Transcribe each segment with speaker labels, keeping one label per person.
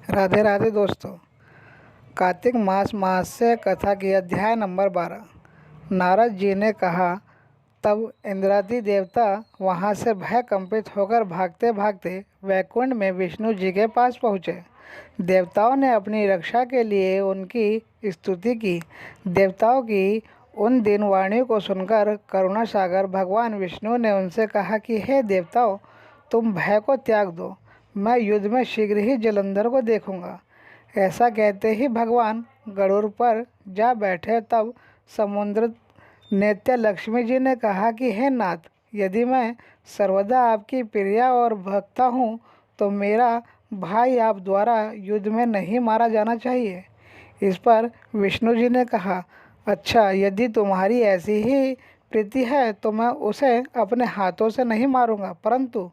Speaker 1: राधे राधे दोस्तों। कार्तिक मास महास्य कथा की अध्याय नंबर 12। नारद जी ने कहा, तब इंद्रादि देवता वहाँ से भय कंपित होकर भागते भागते वैकुंठ में विष्णु जी के पास पहुँचे। देवताओं ने अपनी रक्षा के लिए उनकी स्तुति की। देवताओं की उन दिन वाणियों को सुनकर करुणा सागर भगवान विष्णु ने उनसे कहा कि हे देवताओं, तुम भय को त्याग दो, मैं युद्ध में शीघ्र ही जलंधर को देखूंगा। ऐसा कहते ही भगवान गरुड़ पर जा बैठे। तब समुद्र नेत्य लक्ष्मी जी ने कहा कि हे नाथ, यदि मैं सर्वदा आपकी प्रिया और भक्ता हूँ तो मेरा भाई आप द्वारा युद्ध में नहीं मारा जाना चाहिए। इस पर विष्णु जी ने कहा, अच्छा, यदि तुम्हारी ऐसी ही प्रीति है तो मैं उसे अपने हाथों से नहीं मारूंगा, परंतु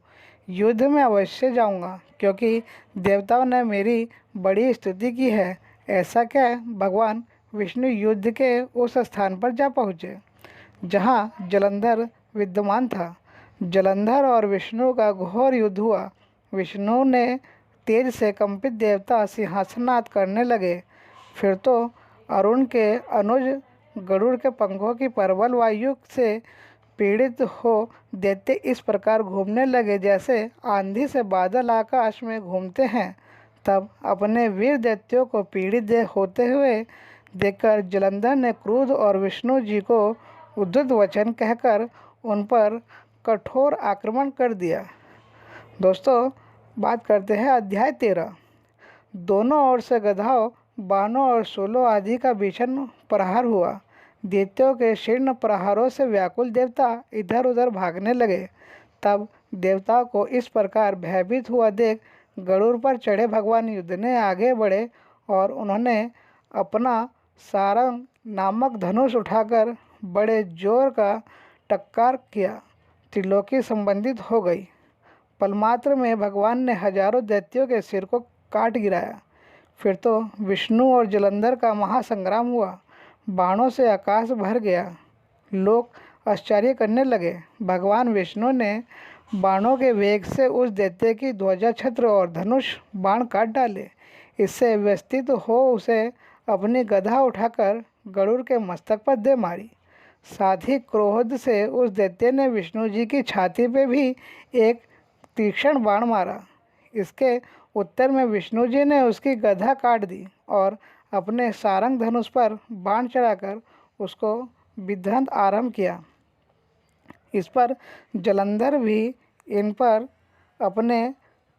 Speaker 1: युद्ध में अवश्य जाऊंगा, क्योंकि देवताओं ने मेरी बड़ी स्तुति की है। ऐसा कह भगवान विष्णु युद्ध के उस स्थान पर जा पहुँचे जहाँ जलंधर विद्यमान था। जलंधर और विष्णु का घोर युद्ध हुआ। विष्णु ने तेज से कंपित देवता सिंहासनाद करने लगे। फिर तो अरुण के अनुज गरुड़ के पंखों की प्रबल वायु से पीड़ित हो दैत्य इस प्रकार घूमने लगे जैसे आंधी से बादल आकाश में घूमते हैं। तब अपने वीर दैत्यों को पीड़ित होते हुए देखकर जलंधर ने क्रोध और विष्णु जी को उद्धत वचन कहकर उन पर कठोर आक्रमण कर दिया। दोस्तों, बात करते हैं अध्याय 13। दोनों ओर से गधाओं, बाणों और शूलों आदि का भीषण प्रहार हुआ। दैत्यों के शीर्ण प्रहारों से व्याकुल देवता इधर उधर भागने लगे। तब देवताओं को इस प्रकार भयभीत हुआ देख गरुड़ पर चढ़े भगवान युद्ध ने आगे बढ़े और उन्होंने अपना सारंग नामक धनुष उठाकर बड़े जोर का टक्कर किया। त्रिलोकी संबंधित हो गई। पलमात्र में भगवान ने हजारों दैत्यों के सिर को काट गिराया। फिर तो विष्णु और जलंधर का महासंग्राम हुआ। बाणों से आकाश भर गया। लोग आश्चर्य करने लगे। भगवान विष्णु ने बाणों के वेग से उस दैत्य की ध्वजा, छत्र और धनुष बाण काट डाले। इससे व्यवस्थित हो उसे अपनी गदा उठाकर गरुड़ के मस्तक पर दे मारी। साथ ही क्रोध से उस दैत्य ने विष्णु जी की छाती पे भी एक तीक्ष्ण बाण मारा। इसके उत्तर में विष्णु जी ने उसकी गदा काट दी और अपने सारंग धनुष पर बाण चढ़ाकर उसको विध्वंस आरंभ किया। इस पर जलंधर भी इन पर अपने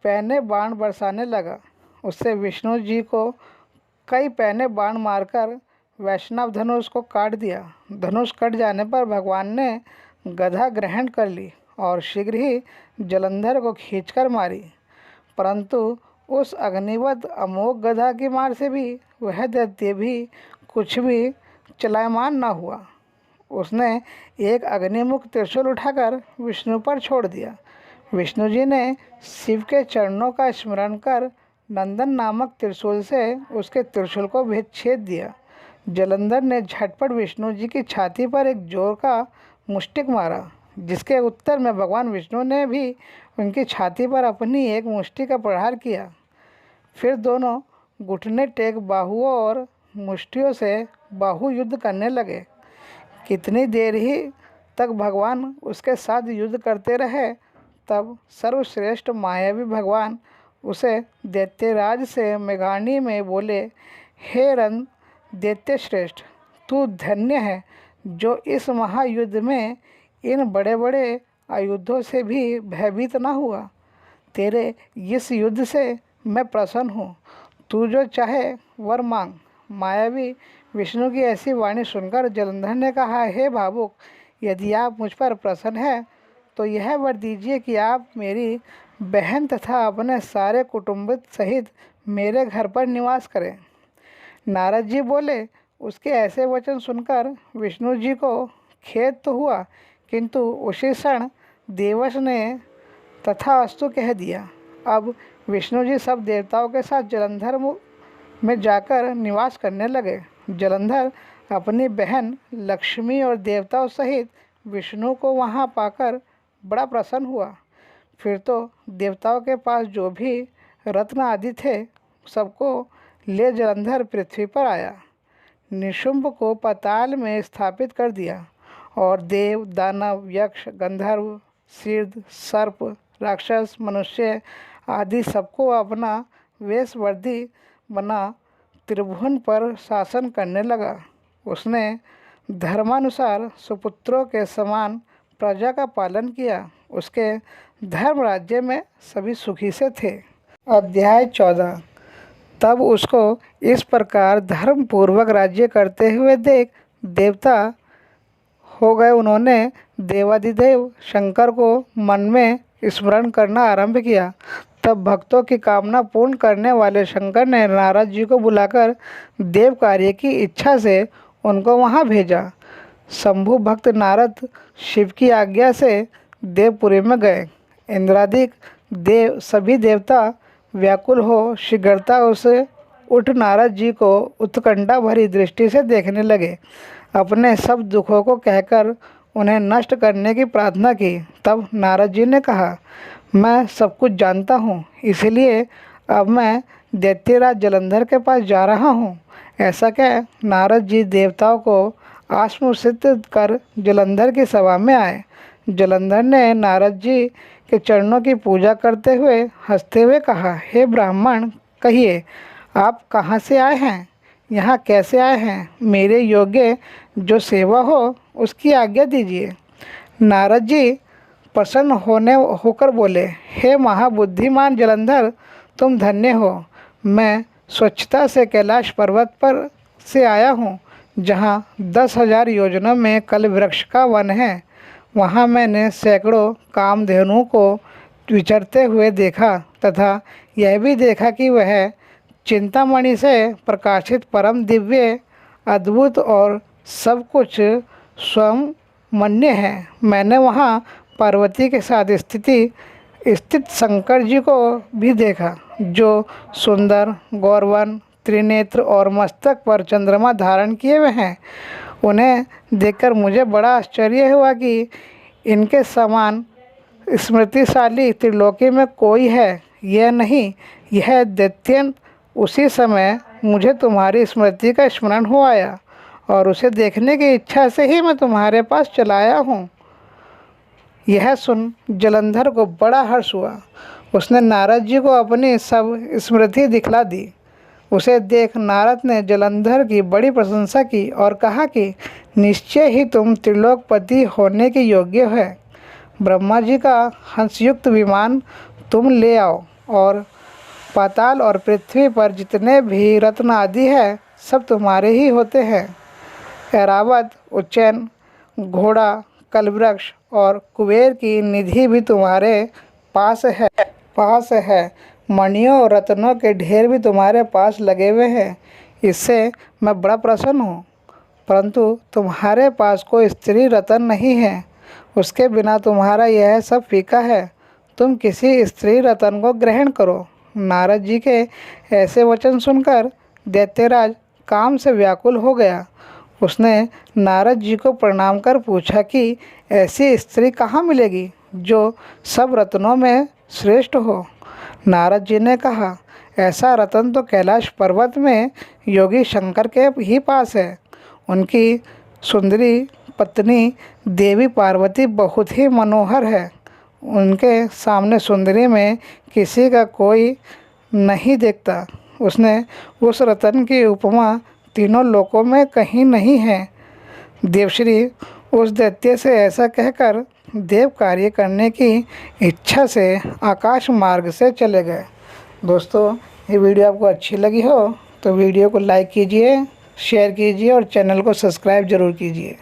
Speaker 1: पैने बाण बरसाने लगा। उससे विष्णु जी को कई पैने बाण मारकर वैष्णव धनुष को काट दिया। धनुष कट जाने पर भगवान ने गदा ग्रहण कर ली और शीघ्र ही जलंधर को खींचकर मारी। परंतु उस अग्निवत अमोघ गदा की मार से भी वह दैत्य भी कुछ भी चलायमान न हुआ। उसने एक अग्निमुख त्रिशूल उठाकर विष्णु पर छोड़ दिया। विष्णु जी ने शिव के चरणों का स्मरण कर नंदन नामक त्रिशूल से उसके त्रिशूल को छेद दिया। जलंधर ने झटपट विष्णु जी की छाती पर एक जोर का मुष्टिक मारा, जिसके उत्तर में भगवान विष्णु ने भी उनकी छाती पर अपनी एक मुष्टि का प्रहार किया। फिर दोनों घुटने टेक बाहुओं और मुष्टियों से बाहु युद्ध करने लगे। कितनी देर ही तक भगवान उसके साथ युद्ध करते रहे। तब सर्वश्रेष्ठ मायावी भगवान उसे दैत्यराज से मेघानी में बोले, हे रण दैत्य श्रेष्ठ, तू धन्य है जो इस महायुद्ध में इन बड़े बड़े आयुधों से भी भयभीत न हुआ। तेरे इस युद्ध से मैं प्रसन्न हूँ। तू जो चाहे वर मांग। मायावी विष्णु की ऐसी वाणी सुनकर जलंधर ने कहा, हे भावुक, यदि आप मुझ पर प्रसन्न हैं तो यह वर दीजिए कि आप मेरी बहन तथा अपने सारे कुटुंब सहित मेरे घर पर निवास करें। नारद जी बोले। उसके ऐसे वचन सुनकर विष्णु जी को खेद तो हुआ, किंतु उसी क्षण देवश ने तथास्तु कह दिया। अब विष्णु जी सब देवताओं के साथ जलंधर में जाकर निवास करने लगे। जलंधर अपनी बहन लक्ष्मी और देवताओं सहित विष्णु को वहां पाकर बड़ा प्रसन्न हुआ। फिर तो देवताओं के पास जो भी रत्न आदि थे सबको ले जलंधर पृथ्वी पर आया, निशुंभ को पाताल में स्थापित कर दिया और देव, दानव, यक्ष, गंधर्व, सिद्ध, सर्प, राक्षस, मनुष्य आदि सबको अपना वेशवर्दी बना त्रिभुवन पर शासन करने लगा। उसने धर्मानुसार सुपुत्रों के समान प्रजा का पालन किया। उसके धर्म राज्य में सभी सुखी से थे। अध्याय 14। तब उसको इस प्रकार धर्म पूर्वक राज्य करते हुए देख देवता हो गए। उन्होंने देवादिदेव शंकर को मन में स्मरण करना आरंभ किया। तब भक्तों की कामना पूर्ण करने वाले शंकर ने नारद जी को बुलाकर देव कार्य की इच्छा से उनको वहां भेजा। शंभु भक्त नारद शिव की आज्ञा से देवपुरी में गए। इंद्रादिक देव सभी देवता व्याकुल हो शीघ्रता उसे उठ नारद जी को उत्कंठा भरी दृष्टि से देखने लगे। अपने सब दुखों को कहकर उन्हें नष्ट करने की प्रार्थना की। तब नारद जी ने कहा, मैं सब कुछ जानता हूँ, इसलिए अब मैं दैत्यराज जलंधर के पास जा रहा हूँ। ऐसा कह नारद जी देवताओं को आश्वासित कर जलंधर की सभा में आए। जलंधर ने नारद जी के चरणों की पूजा करते हुए हंसते हुए कहा, हे ब्राह्मण, कहिए आप कहाँ से आए हैं, यहाँ कैसे आए हैं? मेरे योग्य जो सेवा हो उसकी आज्ञा दीजिए। नारद जी प्रसन्न होकर बोले, हे महाबुद्धिमान जलंधर, तुम धन्य हो। मैं स्वच्छता से कैलाश पर्वत पर से आया हूँ, जहाँ 10,000 योजनों में कल वृक्ष का वन है। वहाँ मैंने सैकड़ों कामधेनुओं को विचरते हुए देखा तथा यह भी देखा कि वह चिंतामणि से प्रकाशित परम दिव्य, अद्भुत और सब कुछ स्वयं मन्य है। मैंने वहाँ पार्वती के साथ स्थित शंकर जी को भी देखा, जो सुंदर, गौरवान, त्रिनेत्र और मस्तक पर चंद्रमा धारण किए हुए हैं। उन्हें देखकर मुझे बड़ा आश्चर्य हुआ कि इनके समान स्मृतिशाली त्रिलोकी में कोई है। यह नहीं, यह दैत्यंत। उसी समय मुझे तुम्हारी स्मृति का स्मरण हो आया और उसे देखने की इच्छा से ही मैं तुम्हारे पास चला आया हूँ। यह सुन जलंधर को बड़ा हर्ष हुआ। उसने नारद जी को अपनी सब स्मृति दिखला दी। उसे देख नारद ने जलंधर की बड़ी प्रशंसा की और कहा कि निश्चय ही तुम त्रिलोकपति होने के योग्य है। ब्रह्मा जी का हंसयुक्त विमान तुम ले आओ और पाताल और पृथ्वी पर जितने भी रत्न आदि है सब तुम्हारे ही होते हैं। ऐरावत, उज्जैन, घोड़ा, कलवृक्ष और कुबेर की निधि भी तुम्हारे पास है। मणियों और रत्नों के ढेर भी तुम्हारे पास लगे हुए हैं। इससे मैं बड़ा प्रसन्न हूँ। परंतु तुम्हारे पास कोई स्त्री रत्न नहीं है। उसके बिना तुम्हारा यह सब फीका है। तुम किसी स्त्री रत्न को ग्रहण करो। नारद जी के ऐसे वचन सुनकर दैत्यराज काम से व्याकुल हो गया। उसने नारद जी को प्रणाम कर पूछा कि ऐसी स्त्री कहाँ मिलेगी जो सब रत्नों में श्रेष्ठ हो। नारद जी ने कहा, ऐसा रत्न तो कैलाश पर्वत में योगी शंकर के ही पास है। उनकी सुंदरी पत्नी देवी पार्वती बहुत ही मनोहर है। उनके सामने सुंदरी में किसी का कोई नहीं देखता। उसने उस रत्न की उपमा तीनों लोकों में कहीं नहीं है। देवश्री उस दैत्य से ऐसा कहकर देव कार्य करने की इच्छा से आकाश मार्ग से चले गए। दोस्तों, ये वीडियो आपको अच्छी लगी हो तो वीडियो को लाइक कीजिए, शेयर कीजिए और चैनल को सब्सक्राइब ज़रूर कीजिए।